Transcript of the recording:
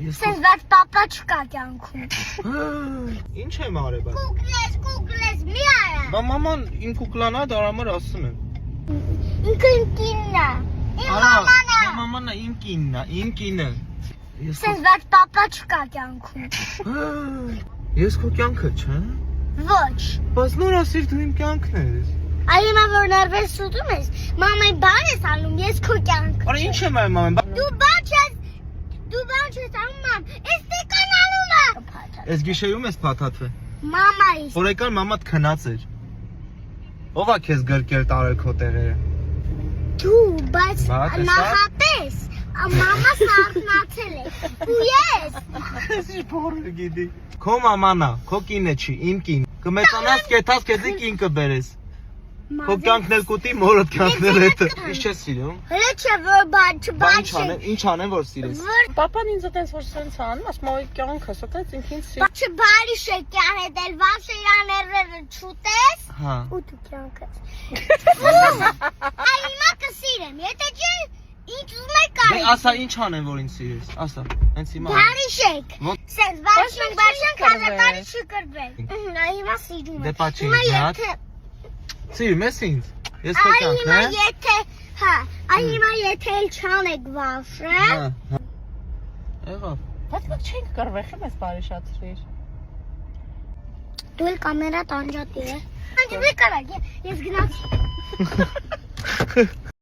Սենց բայց պապա չկա կյանքում։ Ինչ եմ արել բա։ Կուկլես, մի արա։ Բա մաման իմ կուկլան է, դրա համար ասում եմ։ Ինքը իմ կինն է։ Իմ մաման է։ Մաման է իմ կինն է, իմ կինը։ Սենց բայց պապա չկա կյանքում։ Ես քո կյանքը չէ։ Ոչ։ Բայց նոր ասիր դու իմ կյանքն ես։ Այ հիմա որ ներվես ուտում ես, մամայի բան ես անում, ես քո կյանքը։ Արա ինչ եմ այ մաման։ Դու բան չես անում, մամ։ Ես տեկան անում եմ։ Ես գիշերում ես փաթաթվել։ Մամայիս։ Օրեկան մամատ քնած էր։ Ո՞վ է քեզ գրկել տարել քո տեղերը։ Դու, բայց Բա, տեսա՞։ նախապես մամա սարքնացել է։ Ու ես։ Ես ինչ բորը գիտի։ Քո մաման է, քո կինը չի, իմ կին։ Կմեծանաս կեթաս քեզի կին կբերես։ Քո կյանքն էլ կուտի, մորդ կյանքն էլ հետը։ Ինչ չես սիրում։ Հələ չէ որ բան Ինչ անեմ որ սիրես։ Պապան ինձ այդպես որ սենց անում, ասում է կյանքս, այդպես ինքին սիրում։ Չբարի շեկյան հետ էլ վաշը իրաներերը չուտես։ Հա։ Ու դու կյանքս։ Այ հիմա կսիրեմ, եթե չէ ինչ ուզում եք Դե կարի։ ասա ինչ անեմ որ ինձ սիրես։ Ասա, հենց հիմա։ Բարի շեք։ Սենց բաշեն կազատարի շկրվել։ Այ հիմա սիրում եմ։ Դե պաչի նատ։ Սիրում ես ինձ։ Ես քո Այ կյանքն հիմա է։ եթե, հա, այ հիմա եթե էլ չանեք վաշը։ Հա։ Եղավ։ Բայց մենք չենք կարող ეხեմ ես բարի շացրիր։ Դու էլ կամերա տանջատի է։ Անջի կարակ, ես գնացի։